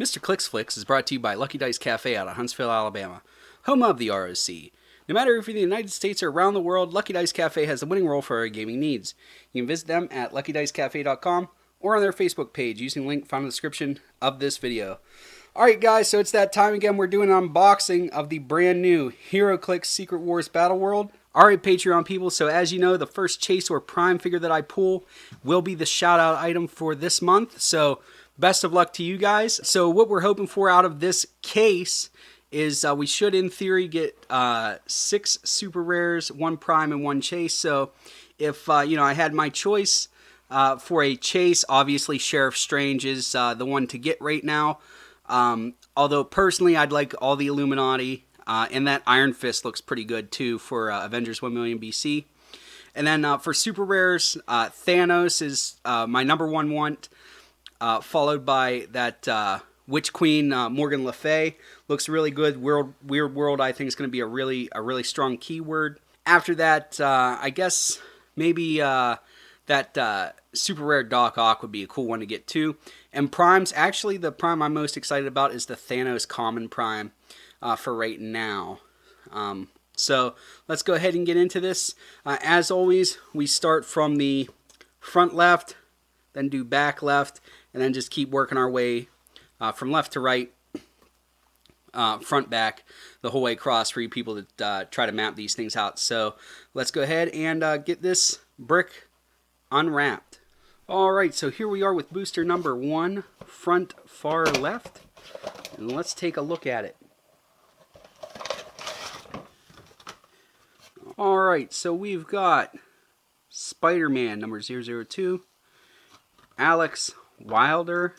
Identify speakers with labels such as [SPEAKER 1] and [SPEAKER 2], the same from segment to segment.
[SPEAKER 1] Mr. Clicksflix is brought to you by Lucky Dice Cafe out of Huntsville, Alabama, home of the ROC. No matter if you're in the United States or around the world, Lucky Dice Cafe has the winning role for our gaming needs. You can visit them at luckydicecafé.com or on their Facebook page using the link found in the description of this video. Alright guys, so it's that time again. We're doing an unboxing of the brand new Heroclix Secret Wars Battleworld. Alright Patreon people, so as you know, the first Chase or Prime figure that I pull will be the shout out item for this month. So best of luck to you guys. So what we're hoping for out of this case is we should in theory get 6 super rares, 1 Prime and 1 Chase. So if I had my choice for a Chase, obviously Sheriff Strange is the one to get right now. Although personally I'd like all the Illuminati, and that Iron Fist looks pretty good too for Avengers 1 million BC. And then for super rares, Thanos is my number one want, followed by that Witch Queen Morgan Le Fay. Looks really good. Weird World I think is going to be a really strong keyword. After that, I guess maybe that super rare Doc Ock would be a cool one to get too. And Primes, actually the Prime I'm most excited about is the Thanos Common Prime for right now. So let's go ahead and get into this. As always, we start from the front left, then do back left, and then just keep working our way from left to right, front back, the whole way across for you people that try to map these things out. So let's go ahead and get this brick unwrapped. Alright, so here we are with booster number 1, front far left, and let's take a look at it. Alright, so we've got Spider-Man number 002, Alex Wilder,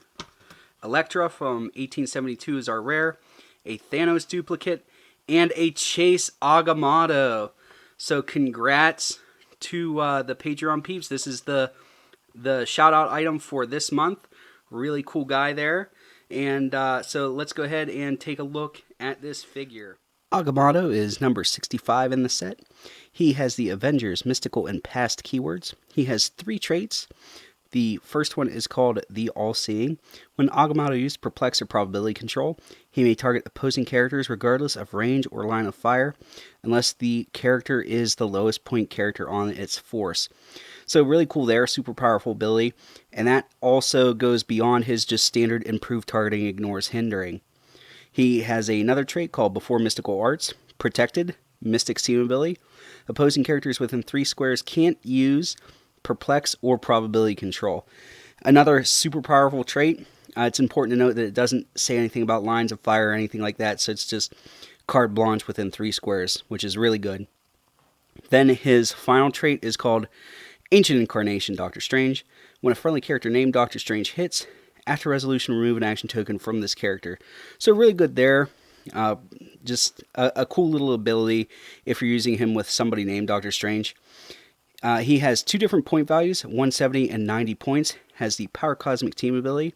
[SPEAKER 1] Elektra from 1872 is our rare, a Thanos duplicate, and a Chase Agamotto. So congrats to the Patreon peeps. This is the shout out item for this month. Really cool guy there. And so let's go ahead and take a look at this figure. Agamotto is number 65 in the set. He has the Avengers mystical and past keywords. He has 3 traits. The first one is called the All-Seeing. When Agamotto uses Perplex or Probability Control, he may target opposing characters regardless of range or line of fire, unless the character is the lowest point character on its force. So really cool there, super powerful ability, and that also goes beyond his just standard improved targeting ignores hindering. He has another trait called Before Mystical Arts, Protected, Mystic Seam ability. Opposing characters within 3 squares can't use Perplex or Probability Control. Another super powerful trait. It's important to note that it doesn't say anything about lines of fire or anything like that, so it's just carte blanche within 3 squares, which is really good. Then his final trait is called Ancient Incarnation Doctor Strange. When a friendly character named Doctor Strange hits, after resolution, remove an action token from this character. So really good there. Just a cool little ability if you're using him with somebody named Doctor Strange. He has 2 different point values, 170 and 90 points. Has the Power Cosmic Team ability.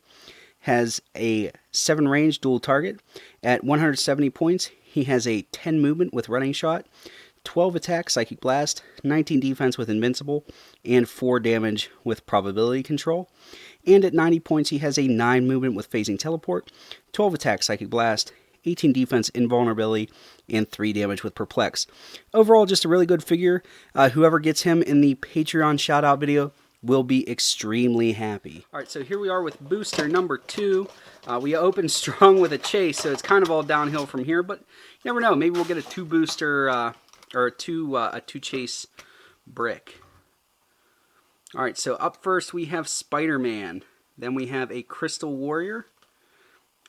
[SPEAKER 1] Has a 7 range dual target. At 170 points, he has a 10 movement with Running Shot, 12 attack, Psychic Blast, 19 defense with Invincible, and 4 damage with Probability Control. And at 90 points, he has a 9 movement with Phasing Teleport, 12 attack, Psychic Blast, 18 defense, Invulnerability, and 3 damage with Perplex. Overall, just a really good figure. Whoever gets him in the Patreon shout-out video will be extremely happy. Alright, so here we are with booster number 2. We opened strong with a Chase, so it's kind of all downhill from here, but you never know. Maybe we'll get a 2 booster or a 2 Chase brick. Alright, so up first we have Spider-Man. Then we have a Crystal Warrior,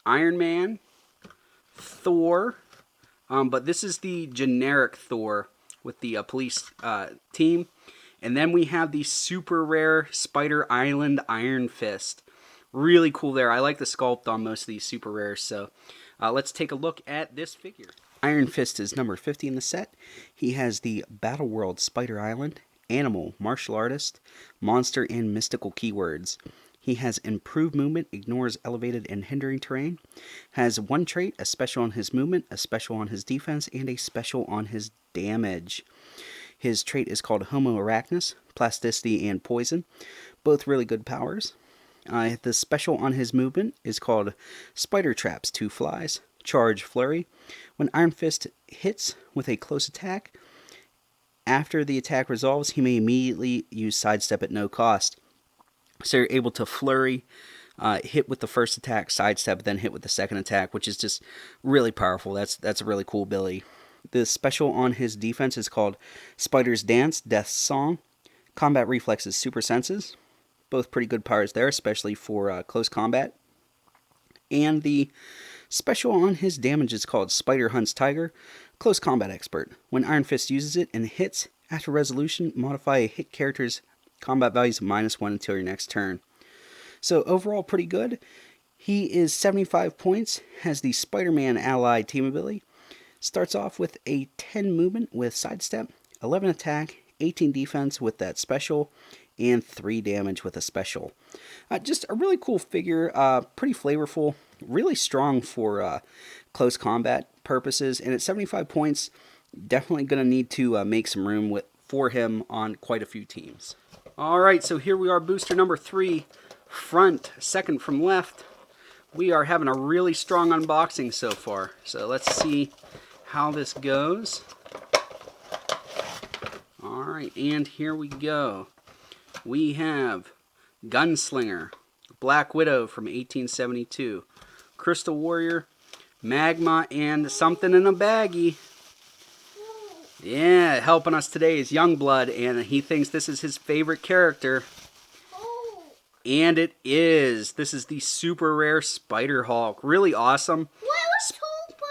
[SPEAKER 1] Iron Man, Thor, but this is the generic Thor with the police team. And then we have the super rare Spider Island Iron Fist. Really cool there. I like the sculpt on most of these super rares, so let's take a look at this figure. Iron Fist is number 50 in the set. He has the Battleworld Spider Island, Animal, Martial Artist, Monster, and Mystical keywords. He has improved movement, ignores elevated and hindering terrain, has 1 trait, a special on his movement, a special on his defense, and a special on his damage. His trait is called Homo Arachnus, Plasticity, and Poison, both really good powers. The special on his movement is called Spider Traps 2 Flies, Charge Flurry. When Iron Fist hits with a close attack, after the attack resolves, he may immediately use Sidestep at no cost. So you're able to flurry, hit with the first attack, sidestep, then hit with the second attack, which is just really powerful. That's a really cool ability. The special on his defense is called Spider's Dance, Death's Song. Combat Reflexes, Super Senses. Both pretty good powers there, especially for close combat. And the special on his damage is called Spider Hunts Tiger, Close Combat Expert. When Iron Fist uses it and hits, after resolution, modify a hit character's combat values -1 until your next turn. So overall, pretty good. He is 75 points, has the Spider-Man Ally team ability, starts off with a 10 movement with Sidestep, 11 attack, 18 defense with that special, and 3 damage with a special. Just a really cool figure, pretty flavorful, really strong for close combat purposes, and at 75 points, definitely going to need to make some room for him on quite a few teams. Alright, so here we are, booster number 3, front, second from left. We are having a really strong unboxing so far, so let's see how this goes. Alright, and here we go. We have Gunslinger, Black Widow from 1872, Crystal Warrior, Magma, and something in a baggie. Yeah, helping us today is Youngblood, and he thinks this is his favorite character. And it is. This is the super rare Spider Hulk. Really awesome.
[SPEAKER 2] Well, it's Hulk, but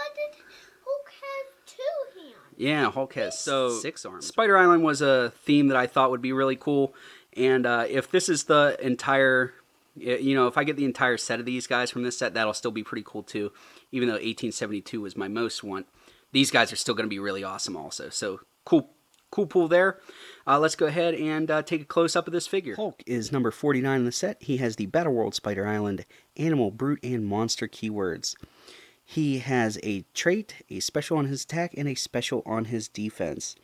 [SPEAKER 2] Hulk has 2 hands.
[SPEAKER 1] Yeah, Hulk has 6 arms. Spider Island was a theme that I thought would be really cool. And if this is the entire, if I get the entire set of these guys from this set, that'll still be pretty cool too. Even though 1872 was my most want. These guys are still going to be really awesome also. So, cool pull there. Let's go ahead and take a close-up of this figure. Hulk is number 49 in the set. He has the Battleworld Spider Island Animal, Brute, and Monster keywords. He has a trait, a special on his attack, and a special on his defense.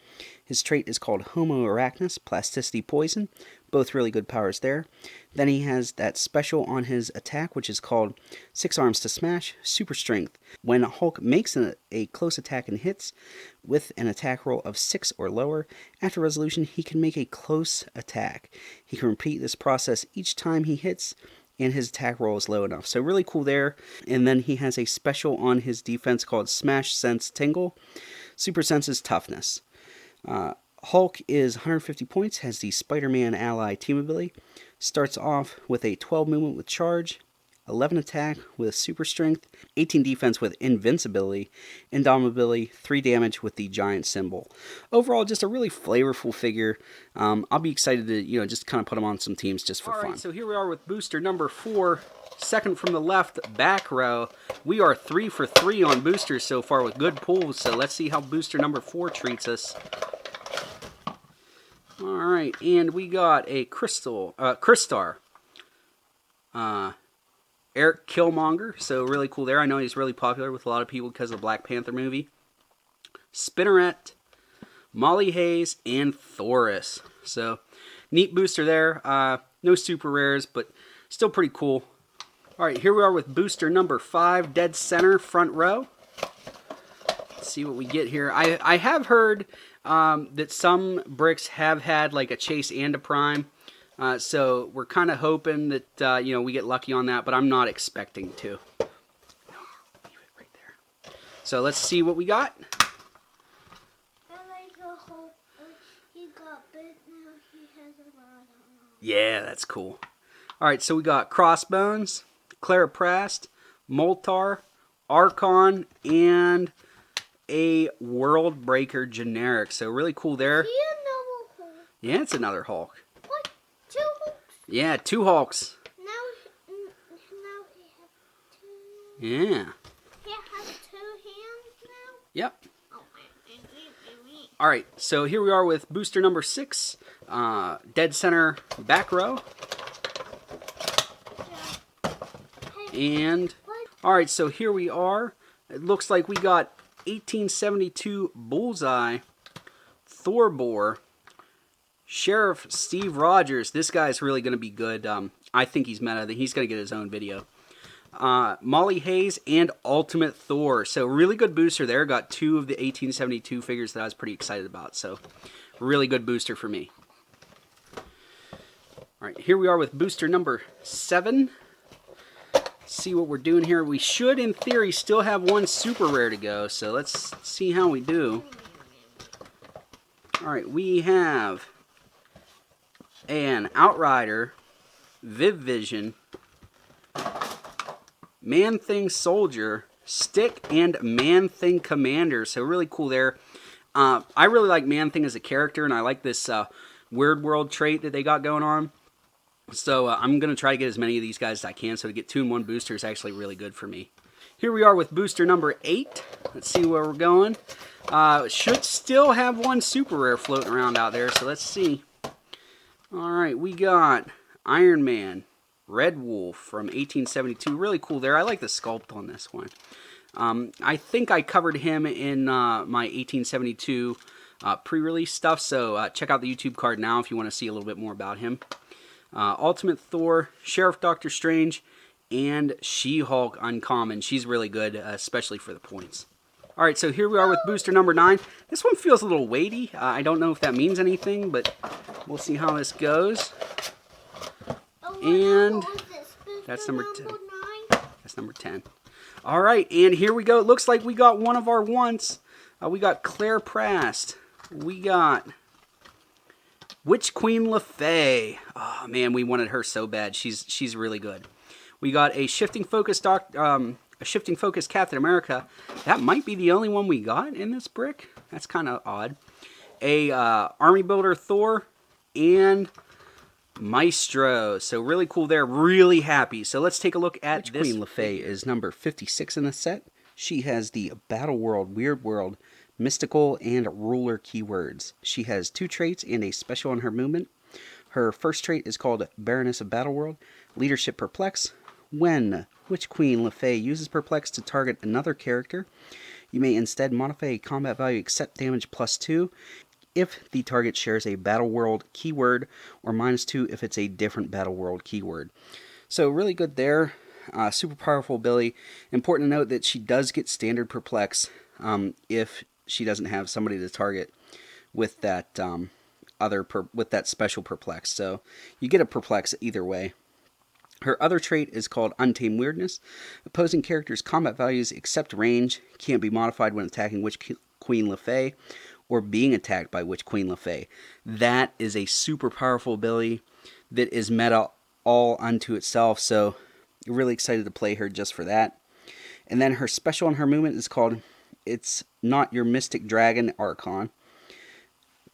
[SPEAKER 1] His trait is called Homo Arachnus, Plasticity Poison. Both really good powers there. Then he has that special on his attack, which is called 6 Arms to Smash, Super Strength. When Hulk makes a close attack and hits with an attack roll of 6 or lower, after resolution he can make a close attack. He can repeat this process each time he hits, and his attack roll is low enough. So really cool there. And then he has a special on his defense called Smash Sense Tingle, Super Senses Toughness. Hulk is 150 points, has the Spider-Man Ally team ability, starts off with a 12 movement with Charge, 11 attack with Super Strength, 18 defense with Invincibility, Indomitability, 3 damage with the Giant Symbol. Overall, just a really flavorful figure. I'll be excited to, just kind of put him on some teams just for fun. Alright, so here we are with booster number 4, second from the left, back row. We are 3 for 3 on boosters so far with good pulls, so let's see how booster number 4 treats us. Alright, and we got a Crystar. Eric Killmonger, so really cool there. I know he's really popular with a lot of people because of the Black Panther movie. Spinneret, Molly Hayes, and Thoris. So, neat booster there. No super rares, but still pretty cool. Alright, here we are with booster number 5, dead center, front row. Let's see what we get here. I have heard that some bricks have had like a chase and a prime. So we're kind of hoping that, we get lucky on that, but I'm not expecting to. No, leave it right there. So let's see what we got.
[SPEAKER 2] He got bit, now he has a lot of them.
[SPEAKER 1] Yeah, that's cool. Alright, so we got Crossbones, Claraprast, Moltar, Archon, and a World Breaker generic. So really cool there.
[SPEAKER 2] See another Hulk?
[SPEAKER 1] Yeah, it's another Hulk.
[SPEAKER 2] What? 2 Hulks?
[SPEAKER 1] Yeah, 2 Hulks.
[SPEAKER 2] Now he has 2.
[SPEAKER 1] Yeah.
[SPEAKER 2] He has 2 hands now?
[SPEAKER 1] Yep.
[SPEAKER 2] Oh,
[SPEAKER 1] Alright, so here we are with booster number 6, dead center, back row. And, alright, so here we are. It looks like we got 1872 Bullseye, Thorbor, Sheriff Steve Rogers. This guy's really going to be good. I think he's meta. He's going to get his own video. Molly Hayes and Ultimate Thor. So really good booster there. Got 2 of the 1872 figures that I was pretty excited about. So really good booster for me. All right, here we are with booster number 7. See what we're doing here. We should, in theory, still have 1 super rare to go. So let's see how we do. All right, we have an Outrider, Viv Vision, Man-Thing Soldier, Stick, and Man-Thing Commander. So really cool there. I really like Man-Thing as a character, and I like this Weird World trait that they got going on. So I'm going to try to get as many of these guys as I can. So to get 2 in 1 booster is actually really good for me. Here we are with booster number 8. Let's see where we're going. Should still have 1 super rare floating around out there. So let's see. Alright, we got Iron Man, Red Wolf from 1872. Really cool there. I like the sculpt on this one. I think I covered him in my 1872 pre-release stuff. So check out the YouTube card now if you want to see a little bit more about him. Ultimate Thor, Sheriff Doctor Strange, and She-Hulk Uncommon. She's really good, especially for the points. Alright, so here we are with booster number 9. This one feels a little weighty. I don't know if that means anything, but we'll see how this goes. And that's number 10. That's number 10. Alright, and here we go. It looks like we got one of our once. We got Claire Prast. We got Witch Queen LaFay. Oh man, we wanted her so bad. She's really good. We got a Shifting Focus Captain America. That might be the only one we got in this brick. That's kind of odd. A Army Builder Thor and Maestro. So really cool there. Really happy. So let's take a look at this. Queen LaFay is number 56 in the set. She has the Battleworld, Weird World, Mystical, and Ruler keywords. She has 2 traits and a special on her movement. Her first trait is called Baroness of Battleworld, Leadership Perplex. When Witch Queen LaFay uses Perplex to target another character, you may instead modify a combat value except damage +2 if the target shares a Battleworld keyword, or -2 if it's a different Battleworld keyword. So really good there. Super powerful ability. Important to note that she does get standard Perplex if she doesn't have somebody to target with that with that special Perplex. So you get a Perplex either way. Her other trait is called Untamed Weirdness. Opposing characters' combat values except range can't be modified when attacking Witch Queen LaFay or being attacked by Witch Queen LaFay. That is a super powerful ability that is meta all unto itself. So really excited to play her just for that. And then her special on her movement is called It's Not Your Mystic Dragon Archon.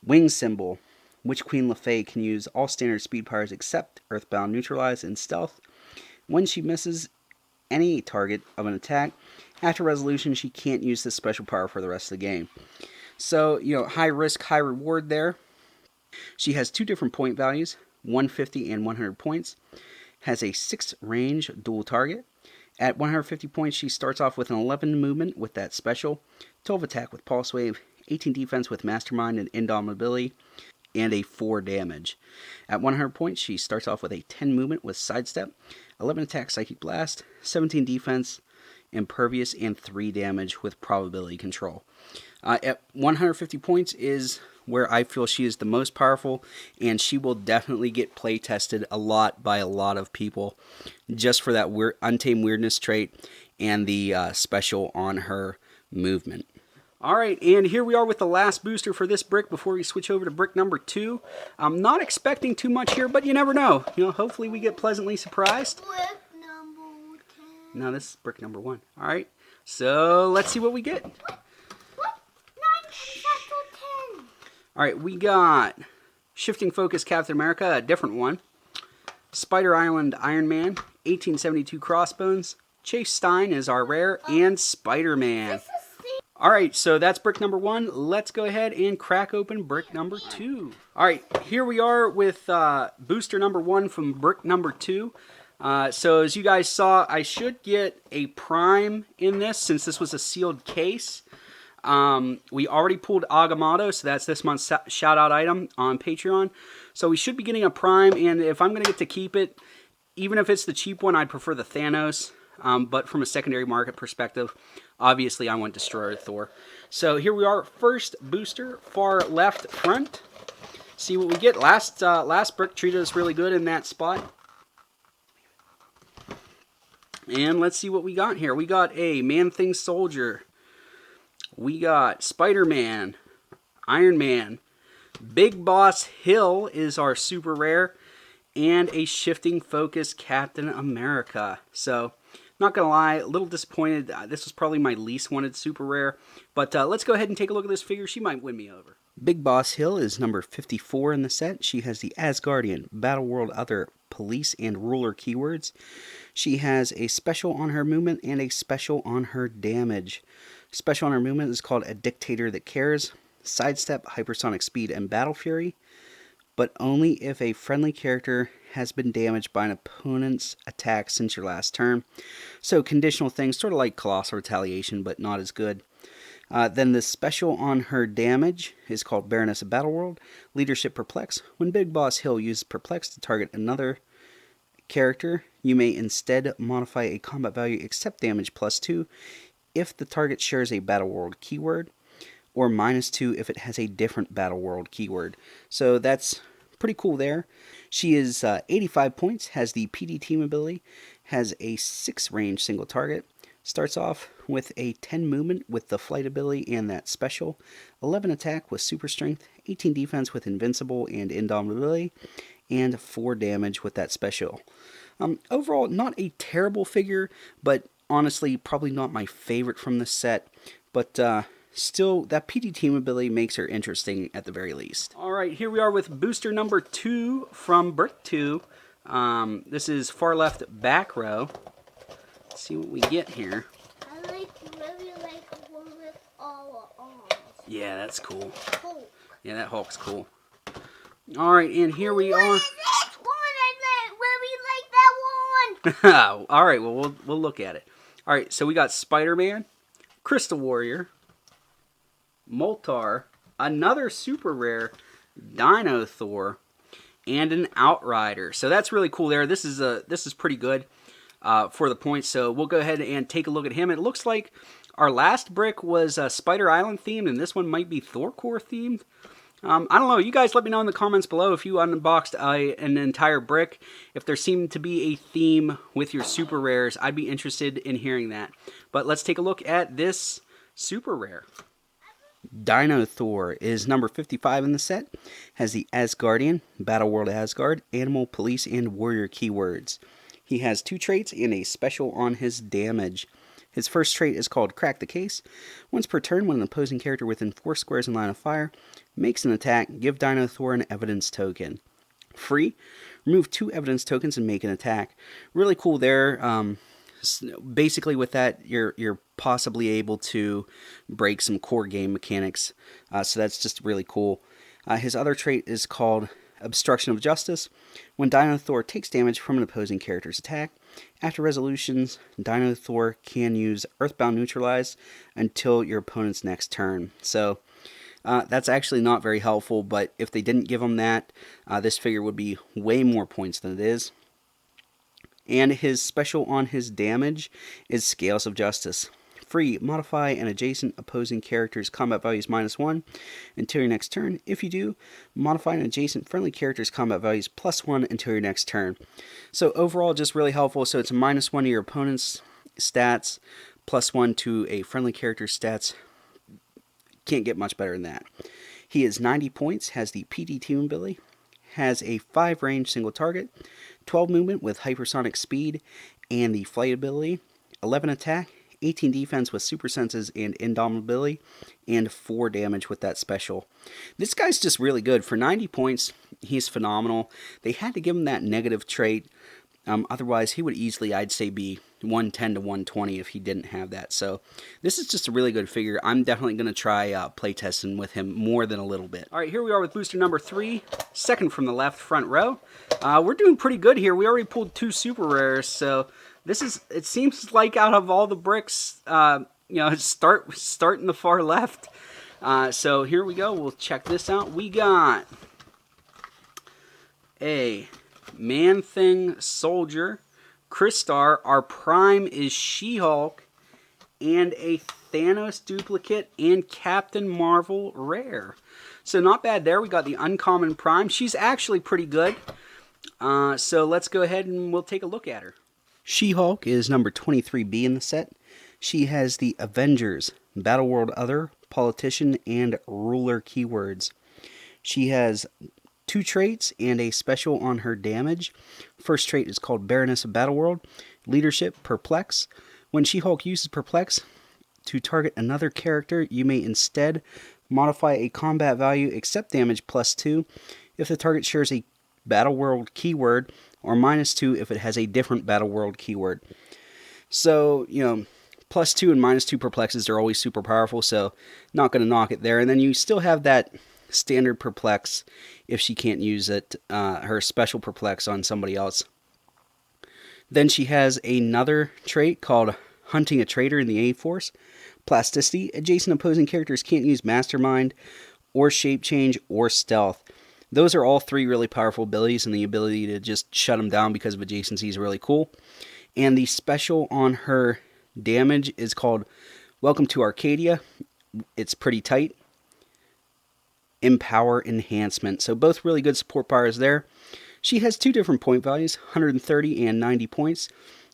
[SPEAKER 1] Wing Symbol. Witch Queen LaFay can use all standard speed powers except Earthbound, Neutralize, and Stealth. When she misses any target of an attack, after resolution, she can't use this special power for the rest of the game. So, high risk, high reward there. She has 2 different point values, 150 and 100 points. Has a 6 range dual target. At 150 points, she starts off with an 11 movement with that special, 12 attack with Pulse Wave, 18 defense with Mastermind and Indomitability, and a 4 damage. At 100 points, she starts off with a 10 movement with Sidestep, 11 attack Psychic Blast, 17 defense, Impervious, and 3 damage with Probability Control. At 150 points is where I feel she is the most powerful, and she will definitely get play tested a lot by a lot of people just for that Untamed Weirdness trait and the special on her movement. Alright, and here we are with the last booster for this brick before we switch over to brick number 2. I'm not expecting too much here, but you never know. Hopefully we get pleasantly surprised.
[SPEAKER 2] Brick number 10.
[SPEAKER 1] No, this is brick number 1. Alright, so let's see what we get.
[SPEAKER 2] What? 9 10.
[SPEAKER 1] Alright, we got Shifting Focus Captain America, a different one. Spider Island Iron Man, 1872 Crossbones. Chase Stein is our rare, and Spider-Man. Alright, so that's brick number 1. Let's go ahead and crack open brick number 2. Alright, here we are with booster number 1 from brick number 2. So as you guys saw, I should get a prime in this since this was a sealed case. We already pulled Agamotto, so that's this month's shout out item on Patreon. So we should be getting a prime, and if I'm going to get to keep it, even if it's the cheap one, I'd prefer the Thanos. But from a secondary market perspective, obviously I want Destroyer Thor. So here we are, first booster, far left front. See what we get. Last brick treated us really good in that spot. And let's see what we got here. We got a Man-Thing Soldier. We got Spider-Man, Iron Man, Big Boss Hill is our super rare, and a Shifting Focus Captain America. So, not going to lie, a little disappointed. This was probably my least wanted super rare. But let's go ahead and take a look at this figure. She might win me over. Big Boss Hill is number 54 in the set. She has the Asgardian, Battleworld, other police and ruler keywords. She has a special on her movement and a special on her damage. Special on her movement is called A Dictator That Cares, Sidestep, Hypersonic Speed, and Battle Fury, but only if a friendly character has been damaged by an opponent's attack since your last turn. So conditional things, sort of like Colossal Retaliation, but not as good. Then the special on her damage is called Baroness of Battleworld, Leadership Perplex. When Big Boss Hill uses Perplex to target another character, you may instead modify a combat value except damage +2 if the target shares a Battleworld keyword, or -2 if it has a different Battleworld keyword. So that's pretty cool there. She is 85 points, has the PD team ability, has a 6 range single target, starts off with a 10 movement with the flight ability and that special, 11 attack with super strength, 18 defense with invincible and indomitability, and 4 damage with that special. Overall, not a terrible figure, but honestly, probably not my favorite from the set, but still, that PD team ability makes her interesting at the very least. Alright, here we are with booster number 2 from Brick 2. This is far left back row. Let's see what we get here.
[SPEAKER 2] I really like one with all arms.
[SPEAKER 1] Yeah, that's cool.
[SPEAKER 2] Hulk.
[SPEAKER 1] Yeah, that Hulk's cool. Alright, and here we are.
[SPEAKER 2] What is this one? I really like that one.
[SPEAKER 1] Alright, well, we'll look at it. Alright, so we got Spider-Man, Crystal Warrior, Moltar, another super rare, Dino Thor, and an Outrider. So that's really cool there. This is pretty good for the points. So we'll go ahead and take a look at him. It looks like our last brick was Spider Island themed, and this one might be Thor Core themed. I don't know. You guys let me know in the comments below if you unboxed an entire brick. If there seemed to be a theme with your super rares, I'd be interested in hearing that. But let's take a look at this super rare. Dino Thor is number 55 in the set. Has the Asgardian, Battleworld Asgard, Animal, Police, and Warrior keywords. He has 2 traits and a special on his damage. His first trait is called Crack the Case. Once per turn, when an opposing character within 4 squares in line of fire makes an attack, give Dino Thor an evidence token. Free, remove 2 evidence tokens and make an attack. Really cool there. Basically with that, you're possibly able to break some core game mechanics. So that's just really cool. His other trait is called Obstruction of Justice. When Dino Thor takes damage from an opposing character's attack, after resolutions, Dino Thor can use Earthbound Neutralize until your opponent's next turn. So that's actually not very helpful, but if they didn't give him that, this figure would be way more points than it is. And his special on his damage is Scales of Justice. Free, modify an adjacent opposing character's combat values -1 until your next turn. If you do, modify an adjacent friendly character's combat values +1 until your next turn. So overall, just really helpful. So it's a -1 to your opponent's stats, +1 to a friendly character's stats. Can't get much better than that. He is 90 points, has the PD team ability, has a 5 range single target, 12 movement with hypersonic speed and the flight ability, 11 attack, 18 defense with super senses and indomitability, and 4 damage with that special. This guy's just really good. For 90 points, he's phenomenal. They had to give him that negative trait. Otherwise, he would easily, I'd say, be 110 to 120 if he didn't have that. So this is just a really good figure. I'm definitely going to try playtesting with him more than a little bit. All right, here we are with booster number 3, second from the left, front row. We're doing pretty good here. We already pulled 2 super rares, so this is, it seems like out of all the bricks, start in the far left. So here we go. We'll check this out. We got a Man-Thing Soldier, Crystar. Our Prime is She-Hulk, and a Thanos duplicate and Captain Marvel rare. So not bad there. We got the uncommon Prime. She's actually pretty good. So let's go ahead and we'll take a look at her. She-Hulk is number 23B in the set. She has the Avengers, Battleworld Other, Politician, and Ruler keywords. She has 2 traits and a special on her damage. First trait is called Baroness of Battleworld. Leadership, Perplex. When She-Hulk uses Perplex to target another character, you may instead modify a combat value except damage +2 if the target shares a Battleworld keyword, or -2 if it has a different Battleworld keyword. So, +2 and -2 perplexes are always super powerful, so not going to knock it there. And then you still have that standard perplex if she can't use it, her special perplex on somebody else. Then she has another trait called Hunting a Traitor in the A-Force. Plasticity. Adjacent opposing characters can't use Mastermind or Shape Change or Stealth. Those are all 3 really powerful abilities, and the ability to just shut them down because of adjacency is really cool. And the special on her damage is called Welcome to Arcadia. It's pretty tight. Empower Enhancement. So both really good support powers there. She has 2 different point values, 130 and 90 points.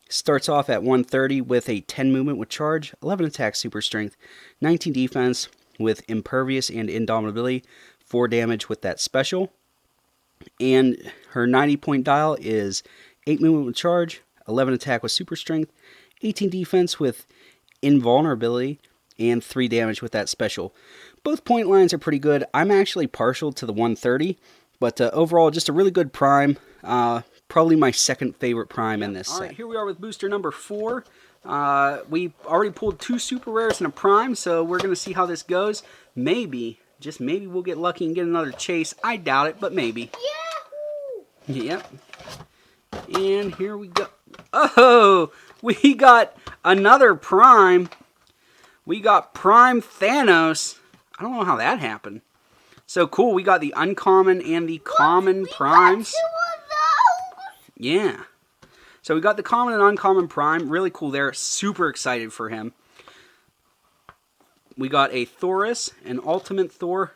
[SPEAKER 1] Starts off at 130 with a 10 movement with charge, 11 attack super strength, 19 defense with impervious and indomitability, 4 damage with that special. And her 90 point dial is 8 movement with charge, 11 attack with super strength, 18 defense with invulnerability, and 3 damage with that special. Both point lines are pretty good. I'm actually partial to the 130, but overall just a really good Prime. Probably my second favorite Prime in this set. Alright, here we are with booster number 4. We already pulled 2 super rares and a Prime, so we're going to see how this goes. Maybe, just maybe we'll get lucky and get another chase. I doubt it, but maybe. Yahoo! Yep. And here we go. Oh, we got another Prime. We got Prime Thanos. I don't know how that happened. So cool, we got the uncommon and the common Primes. Yeah. So we got the common and uncommon Prime. Really cool there. Super excited for him. We got a Thorus, an Ultimate Thor,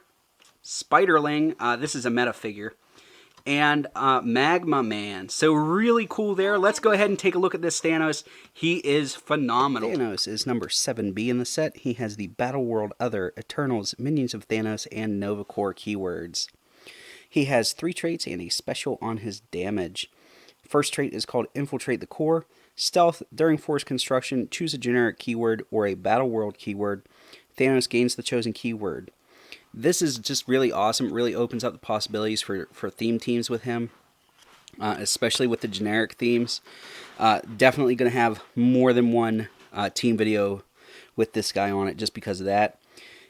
[SPEAKER 1] Spiderling. This is a meta figure. And Magma Man. So really cool there. Let's go ahead and take a look at this Thanos. He is phenomenal. Thanos is number 7B in the set. He has the Battleworld Other, Eternals, Minions of Thanos, and Nova Corps keywords. He has 3 traits and a special on his damage. First trait is called Infiltrate the Core. Stealth. During force construction, choose a generic keyword or a Battleworld keyword. Thanos gains the chosen keyword. This is just really awesome. It really opens up the possibilities for theme teams with him, especially with the generic themes. Definitely going to have more than one team video with this guy on it just because of that.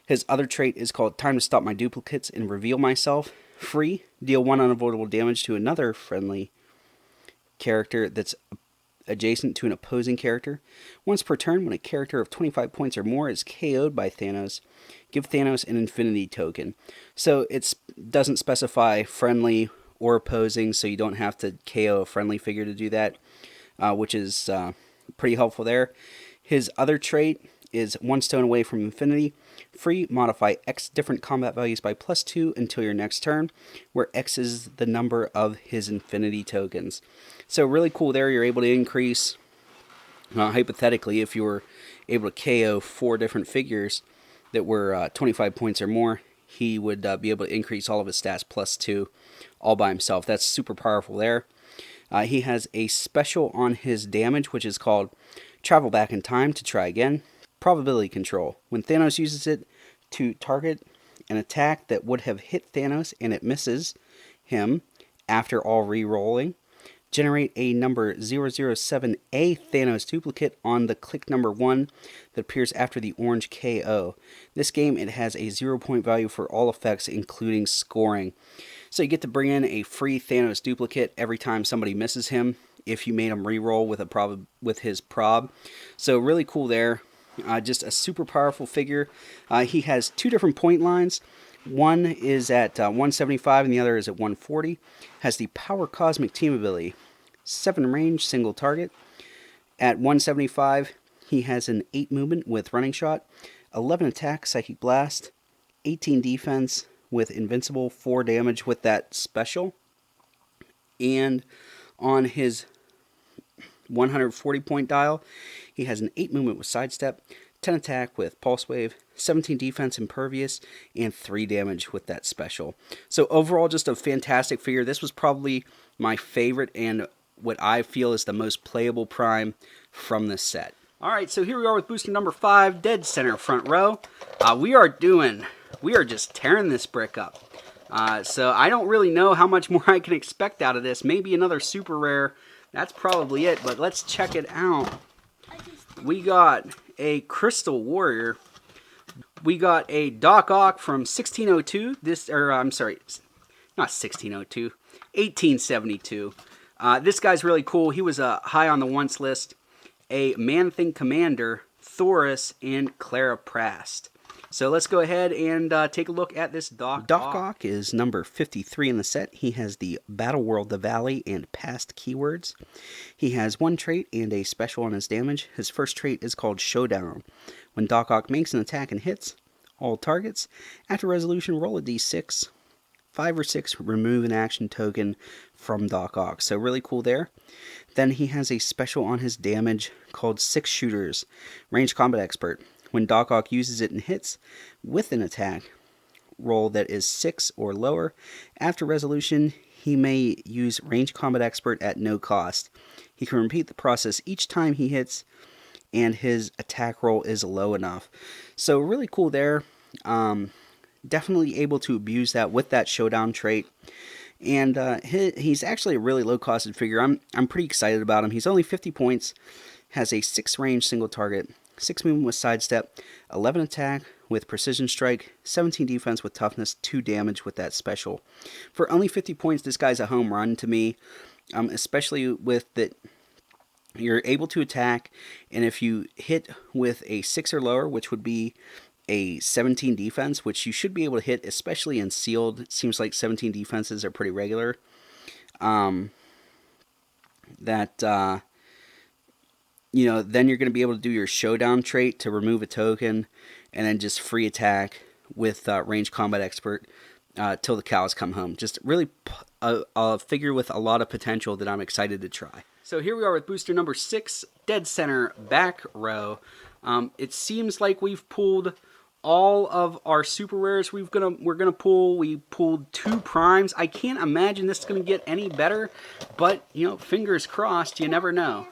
[SPEAKER 1] His other trait is called Time to Stop My Duplicates and Reveal Myself. Free. Deal 1 unavoidable damage to another friendly character that's adjacent to an opposing character. Once per turn, when a character of 25 points or more is KO'd by Thanos, give Thanos an infinity token. So it doesn't specify friendly or opposing, so you don't have to KO a friendly figure to do that, which is pretty helpful there. His other trait is 1 stone away from infinity. Free, modify X different combat values by +2 until your next turn, where X is the number of his infinity tokens. So really cool there. You're able to increase, hypothetically, if you were able to KO 4 different figures that were 25 points or more, he would be able to increase all of his stats +2 all by himself. That's super powerful there. He has a special on his damage, which is called Travel Back in Time to Try Again. Probability Control. When Thanos uses it to target an attack that would have hit Thanos and it misses him after all re-rolling, generate a number 007A Thanos duplicate on the click number 1 that appears after the orange KO. This game, it has a 0 point value for all effects, including scoring. So you get to bring in a free Thanos duplicate every time somebody misses him if you made him re-roll with his prob. So really cool there. Just a super powerful figure. He has two different point lines. One is at 175 and the other is at 140. Has the Power Cosmic Team ability. 7 range, single target. At 175, he has an 8 movement with Running Shot, 11 attack, Psychic Blast, 18 defense with Invincible, 4 damage with that special. And on his 140 point dial, he has an 8 movement with Sidestep, 10 attack with Pulse Wave, 17 defense Impervious, and 3 damage with that special. So overall, just a fantastic figure. This was probably my favorite and what I feel is the most playable Prime from this set. Alright, so here we are with booster number 5, Dead Center front row. We are just tearing this brick up. So I don't really know how much more I can expect out of this. Maybe another super rare. That's probably it, but let's check it out. We got a Crystal Warrior. We got a Doc Ock from 1602. I'm sorry, not 1602, 1872. This guy's really cool. He was high on the wants list. A Man-Thing Commander, Thoris, and Clara Prast. So let's go ahead and take a look at this Doc Ock. Doc Ock is number 53 in the set. He has the Battleworld, the Valley, and past keywords. He has 1 trait and a special on his damage. His first trait is called Showdown. When Doc Ock makes an attack and hits all targets, after resolution, roll a d6. 5 or 6, remove an action token from Doc Ock. So really cool there. Then he has a special on his damage called 6 Shooters, Range Combat Expert. When Doc Ock uses it and hits with an attack roll that is 6 or lower, after resolution, he may use Range Combat Expert at no cost. He can repeat the process each time he hits, and his attack roll is low enough. So really cool there. Definitely able to abuse that with that Showdown trait. And he's actually a really low-costed figure. I'm pretty excited about him. He's only 50 points, has a 6 range single target, 6 movement with Sidestep, 11 attack with Precision Strike, 17 defense with Toughness, 2 damage with that special. For only 50 points, this guy's a home run to me, especially with that you're able to attack, and if you hit with a 6 or lower, which would be a 17 defense, which you should be able to hit, especially in sealed. It seems like 17 defenses are pretty regular. Then you're going to be able to do your Showdown trait to remove a token, and then just free attack with Range Combat Expert till the cows come home. Just really a figure with a lot of potential that I'm excited to try. So here we are with booster number 6, Dead Center back row. It seems like we've pulled all of our super rares we're gonna pull. We pulled 2 primes. I can't imagine this is gonna get any better, but fingers crossed. You never know.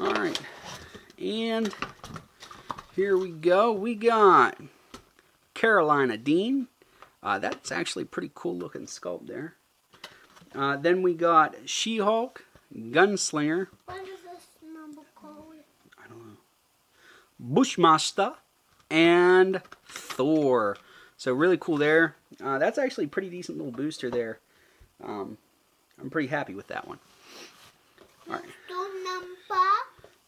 [SPEAKER 1] All right, and here we go. We got Carolina Dean. That's actually a pretty cool looking sculpt there. Then we got She-Hulk, Gunslinger.
[SPEAKER 2] What is this number called?
[SPEAKER 1] I don't know. Bushmaster, and Thor. So really cool there. That's actually a pretty decent little booster there. I'm pretty happy with that one. All right.
[SPEAKER 2] Booster number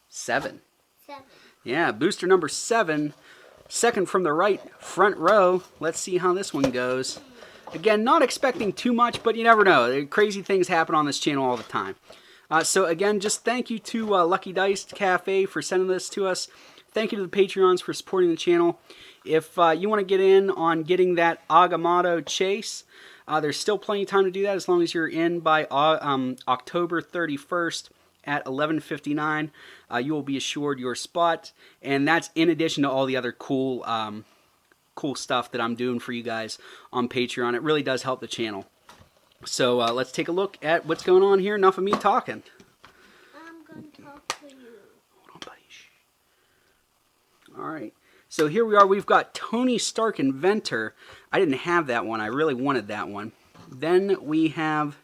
[SPEAKER 1] 7.
[SPEAKER 2] 7.
[SPEAKER 1] Yeah, booster number 7. Second from the right, front row. Let's see how this one goes. Again, not expecting too much, but you never know. Crazy things happen on this channel all the time. So again, just thank you to Lucky Dice Cafe for sending this to us. Thank you to the Patreons for supporting the channel. If you want to get in on getting that Agamotto chase, there's still plenty of time to do that as long as you're in by October 31st at 11:59. You will be assured your spot, and that's in addition to all the other cool stuff that I'm doing for you guys on Patreon. It really does help the channel. So let's take a look at what's going on here. Enough of me talking.
[SPEAKER 2] I'm going to talk to you.
[SPEAKER 1] Hold on, buddy. Shh. All right. So here we are. We've got Tony Stark Inventor. I didn't have that one. I really wanted that one. Then we have,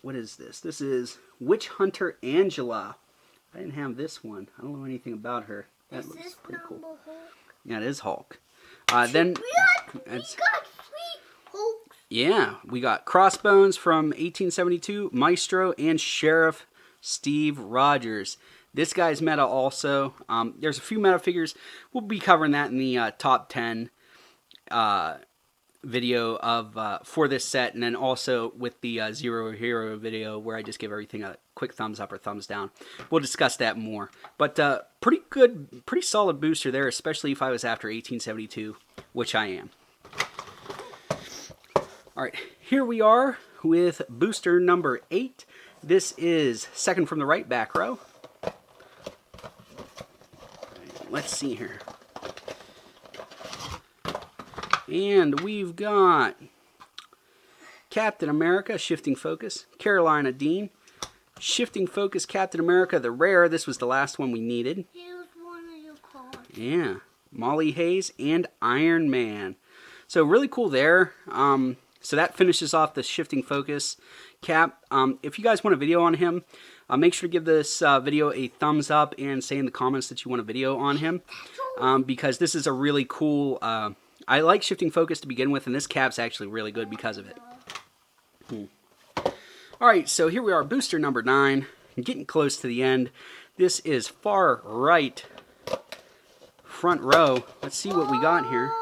[SPEAKER 1] what is this? This is Witch Hunter Angela. I didn't have this one. I don't know anything about her. That looks pretty cool.
[SPEAKER 2] Hulk?
[SPEAKER 1] Yeah, it is Hulk. Then
[SPEAKER 2] We got 3 Hulks.
[SPEAKER 1] Yeah, we got Crossbones from 1872, Maestro, and Sheriff Steve Rogers. This guy's meta also. There's a few meta figures. We'll be covering that in the top 10 video of for this set, and then also with the Zero Hero video where I just give everything a quick thumbs up or thumbs down. We'll discuss that more. But pretty good, pretty solid booster there, especially if I was after 1872, which I am. All right, here we are with booster number 8. This is second from the right, back row. Let's see here. And we've got Captain America, Shifting Focus. Carolina Dean, Shifting Focus, Captain America, the rare. This was the last one we needed.
[SPEAKER 2] Here's one of your cards.
[SPEAKER 1] Yeah. Molly Hayes and Iron Man. So really cool there. So that finishes off the Shifting Focus Cap. If you guys want a video on him, make sure to give this video a thumbs up and say in the comments that you want a video on him. Because this is a really cool... I like Shifting Focus to begin with, and this cap's actually really good because of it. Alright, so here we are, booster number 9. Getting close to the end. This is far right front row. Let's see what we got here.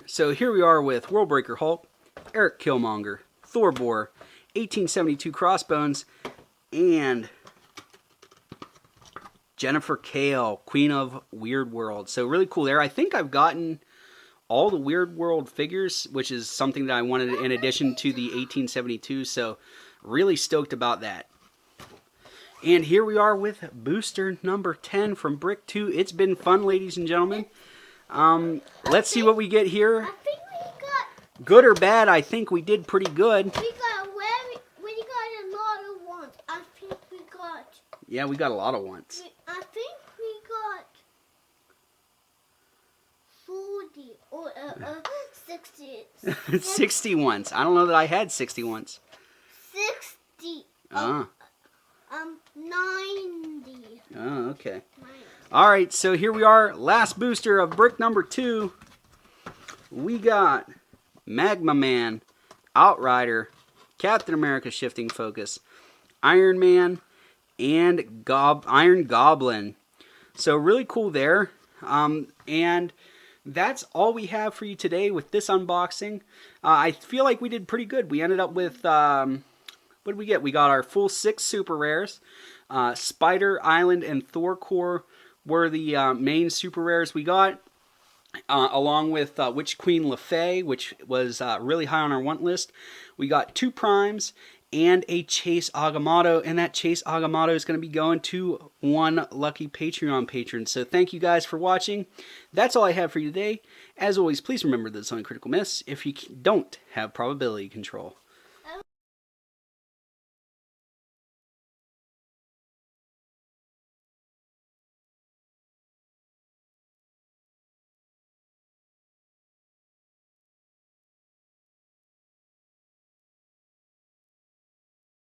[SPEAKER 1] So here we are with Worldbreaker Hulk, Eric Killmonger, Thor-Bor, 1872 Crossbones, and Jennifer Kale, Queen of Weird World. So really cool there. I think I've gotten all the Weird World figures, which is something that I wanted in addition to the 1872, so really stoked about that. And here we are with booster number 10 from Brick 2. It's been fun, ladies and gentlemen. Let's see what we get here.
[SPEAKER 2] I think we got...
[SPEAKER 1] Good or bad, I think we did pretty good.
[SPEAKER 2] We got a lot of ones. I think we got...
[SPEAKER 1] Yeah, we got a lot of ones.
[SPEAKER 2] I think we got 40 or 60.
[SPEAKER 1] 60 ones. I don't know that I had 60 ones.
[SPEAKER 2] 60.
[SPEAKER 1] 90. Oh, okay.
[SPEAKER 2] 90.
[SPEAKER 1] All right, so here we are. Last booster of brick number 2. We got Magma Man, Outrider, Captain America Shifting Focus, Iron Man, and Iron Goblin. So really cool there. And that's all we have for you today with this unboxing. I feel like we did pretty good. We ended up with, what did we get? We got our full 6 super rares. Spider, Island, and Thor Core were the main super rares we got. Along with Witch Queen LeFay, which was really high on our want list. We got 2 primes and a Chase Agamotto, and that Chase Agamotto is going to be going to 1 lucky Patreon patron. So thank you guys for watching. That's all I have for you today. As always, please remember that it's only critical miss if you don't have probability control.